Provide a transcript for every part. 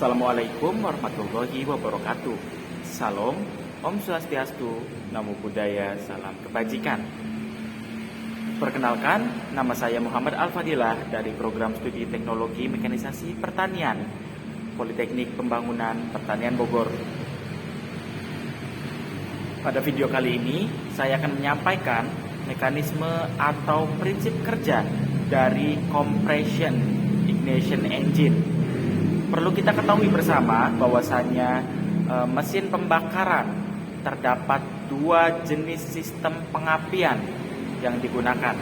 Assalamualaikum warahmatullahi wabarakatuh. Salam, Om Swastiastu, Namo Buddhaya, salam kebajikan. Perkenalkan, nama saya Muhammad Al-Fadilah dari Program Studi Teknologi Mekanisasi Pertanian, Politeknik Pembangunan Pertanian Bogor. Pada video kali ini, saya akan menyampaikan mekanisme atau prinsip kerja dari Compression Ignition Engine. Perlu kita ketahui bersama bahwasannya mesin pembakaran terdapat dua jenis sistem pengapian yang digunakan,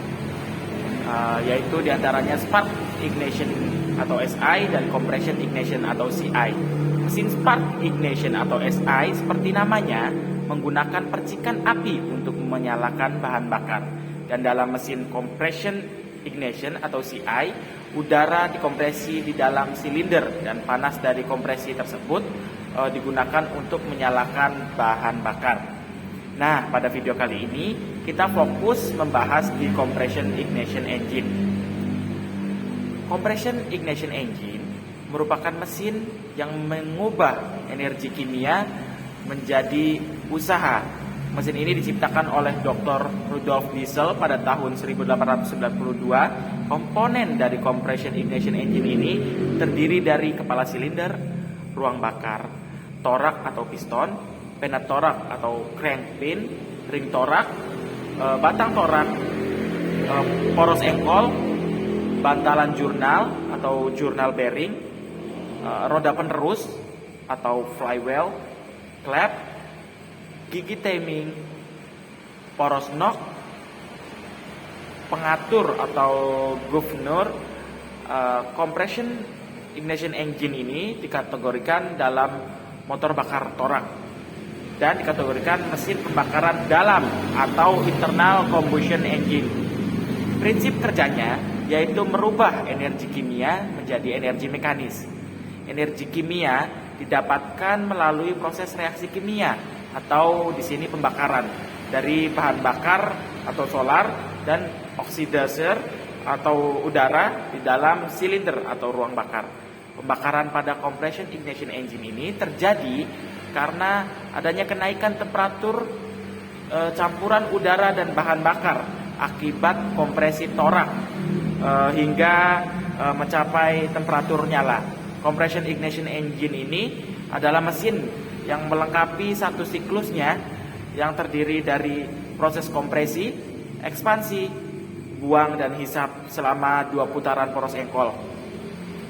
yaitu diantaranya Spark Ignition atau SI dan Compression Ignition atau CI. Mesin Spark Ignition atau SI seperti namanya menggunakan percikan api untuk menyalakan bahan bakar, dan dalam mesin Compression Ignition atau CI, udara dikompresi di dalam silinder dan panas dari kompresi tersebut digunakan untuk menyalakan bahan bakar. Nah, pada video kali ini kita fokus membahas di Compression Ignition Engine. Compression Ignition Engine merupakan mesin yang mengubah energi kimia menjadi usaha. Mesin ini diciptakan oleh Dr. Rudolf Diesel pada tahun 1892. Komponen dari Compression Ignition Engine ini terdiri dari kepala silinder, ruang bakar, torak atau piston, penatorak atau crankpin, ring torak, batang torak, poros engkol, bantalan jurnal atau journal bearing, roda penerus atau flywheel, klep, gigi timing, poros knock, pengatur atau governor. Compression Ignition Engine ini dikategorikan dalam motor bakar torak dan dikategorikan mesin pembakaran dalam atau internal combustion engine. Prinsip kerjanya yaitu merubah energi kimia menjadi energi mekanis. Energi kimia didapatkan melalui proses reaksi kimia atau di sini pembakaran dari bahan bakar atau solar dan oxidizer atau udara di dalam silinder atau ruang bakar. Pembakaran pada Compression Ignition Engine ini terjadi karena adanya kenaikan temperatur campuran udara dan bahan bakar akibat kompresi torak hingga mencapai temperatur nyala. Compression Ignition Engine ini adalah mesin yang melengkapi satu siklusnya yang terdiri dari proses kompresi, ekspansi, buang dan hisap selama 2 putaran poros engkol.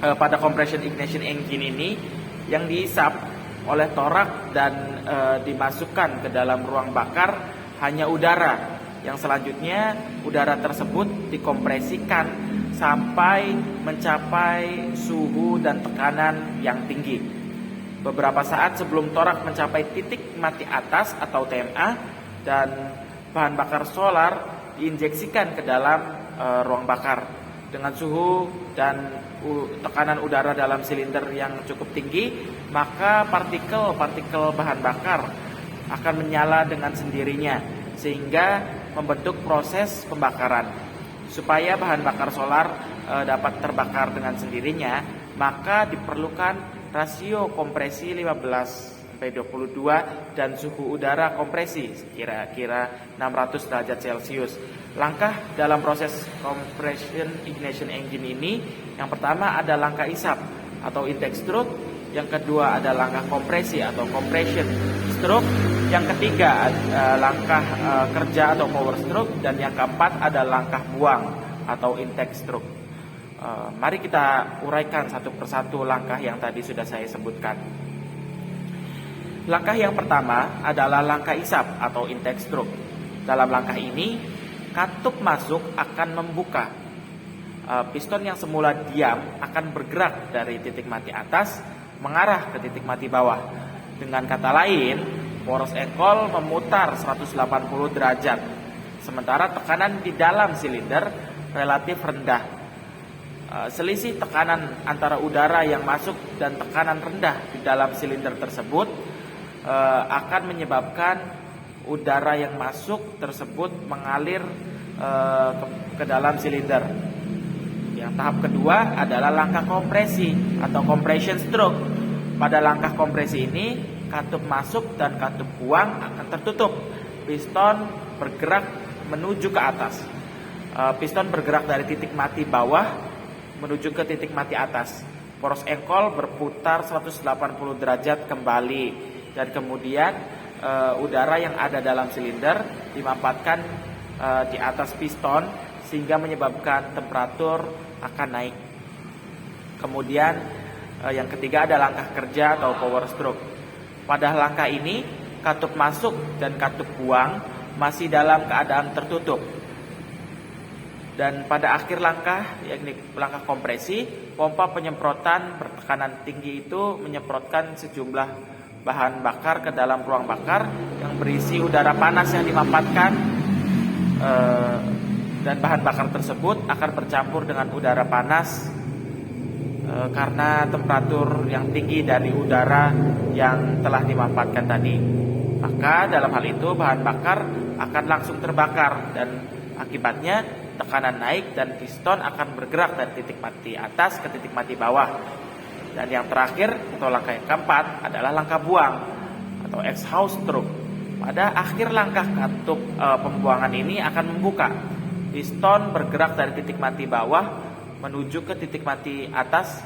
Pada Compression Ignition Engine ini yang dihisap oleh torak dan dimasukkan ke dalam ruang bakar hanya udara. Yang selanjutnya udara tersebut dikompresikan sampai mencapai suhu dan tekanan yang tinggi. Beberapa saat sebelum torak mencapai titik mati atas atau TMA, dan bahan bakar solar diinjeksikan ke dalam ruang bakar dengan suhu dan tekanan udara dalam silinder yang cukup tinggi, maka partikel-partikel bahan bakar akan menyala dengan sendirinya sehingga membentuk proses pembakaran. Supaya bahan bakar solar dapat terbakar dengan sendirinya, maka diperlukan rasio kompresi 15-22 dan suhu udara kompresi kira-kira 600 derajat Celcius. Langkah dalam proses Compression Ignition Engine ini, yang pertama ada langkah isap atau intake stroke, yang kedua ada langkah kompresi atau compression stroke, yang ketiga langkah kerja atau power stroke, dan yang keempat ada langkah buang atau intake stroke. Mari kita uraikan satu persatu langkah yang tadi sudah saya sebutkan. Langkah yang pertama adalah langkah isap atau intake stroke. Dalam langkah ini, katup masuk akan membuka. Piston yang semula diam akan bergerak dari titik mati atas mengarah ke titik mati bawah. Dengan kata lain, poros engkol memutar 180 derajat. Sementara tekanan di dalam silinder relatif rendah. Selisih tekanan antara udara yang masuk dan tekanan rendah di dalam silinder tersebut akan menyebabkan udara yang masuk tersebut mengalir ke dalam silinder. Yang tahap kedua adalah langkah kompresi atau compression stroke. Pada langkah kompresi ini, katup masuk dan katup buang akan tertutup. Piston bergerak menuju ke atas. Piston bergerak dari titik mati bawah menuju ke titik mati atas. Poros engkol berputar 180 derajat kembali, dan kemudian udara yang ada dalam silinder dimampatkan di atas piston sehingga menyebabkan temperatur akan naik. Kemudian yang ketiga ada langkah kerja atau power stroke. Pada langkah ini, katup masuk dan katup buang masih dalam keadaan tertutup. Dan pada akhir langkah, yakni langkah kompresi, pompa penyemprotan bertekanan tinggi itu menyemprotkan sejumlah bahan bakar ke dalam ruang bakar yang berisi udara panas yang dimampatkan, dan bahan bakar tersebut akan bercampur dengan udara panas karena temperatur yang tinggi dari udara yang telah dimampatkan tadi. Maka dalam hal itu bahan bakar akan langsung terbakar, dan akibatnya tekanan naik dan piston akan bergerak dari titik mati atas ke titik mati bawah. Dan yang terakhir atau langkah yang keempat adalah langkah buang atau exhaust stroke. Pada akhir langkah katup pembuangan ini akan membuka. Piston bergerak dari titik mati bawah menuju ke titik mati atas,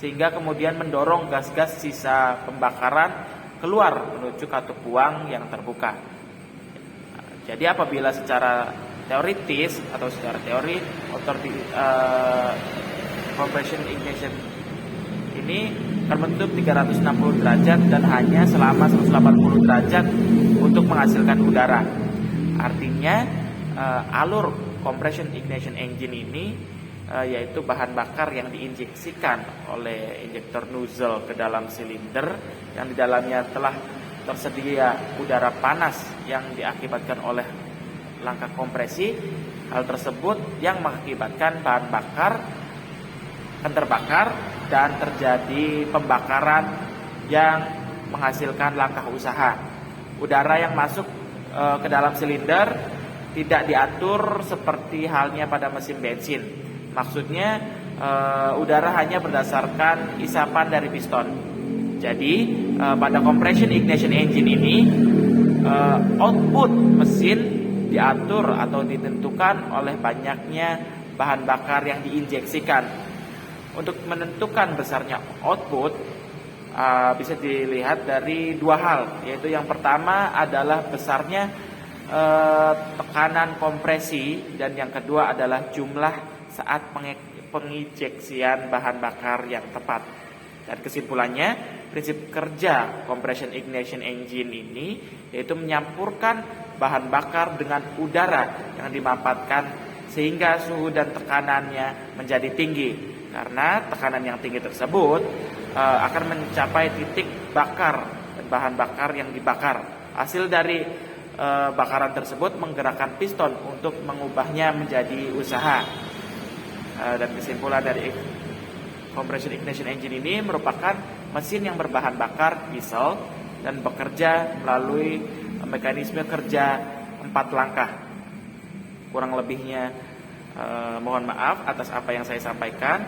sehingga kemudian mendorong gas-gas sisa pembakaran keluar menuju katup buang yang terbuka. Jadi apabila secara teoritis atau secara teori motor compression ignition ini terbentuk 360 derajat dan hanya selama 180 derajat untuk menghasilkan udara. Artinya alur compression ignition engine ini yaitu bahan bakar yang diinjeksikan oleh injektor nozzle ke dalam silinder yang di dalamnya telah tersedia udara panas yang diakibatkan oleh langkah kompresi. Hal tersebut yang mengakibatkan bahan bakar akan terbakar dan terjadi pembakaran yang menghasilkan langkah usaha. Udara yang masuk ke dalam silinder tidak diatur seperti halnya pada mesin bensin. Maksudnya udara hanya berdasarkan isapan dari piston. Jadi pada compression ignition engine ini output mesin diatur atau ditentukan oleh banyaknya bahan bakar yang diinjeksikan. Untuk menentukan besarnya output bisa dilihat dari dua hal, yaitu yang pertama adalah besarnya tekanan kompresi, dan yang kedua adalah jumlah saat penginjeksian bahan bakar yang tepat. Dan kesimpulannya, prinsip kerja compression ignition engine ini yaitu menyampurkan bahan bakar dengan udara yang dimampatkan sehingga suhu dan tekanannya menjadi tinggi. Karena tekanan yang tinggi tersebut akan mencapai titik bakar dan bahan bakar yang dibakar. Hasil dari bakaran tersebut menggerakkan piston untuk mengubahnya menjadi usaha. Dan kesimpulan dari compression ignition engine ini merupakan mesin yang berbahan bakar diesel dan bekerja melalui mekanisme kerja 4 langkah. Kurang lebihnya mohon maaf atas apa yang saya sampaikan.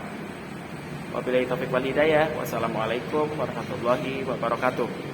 Wabillahi taufiq wal hidayah. Wassalamualaikum warahmatullahi wabarakatuh.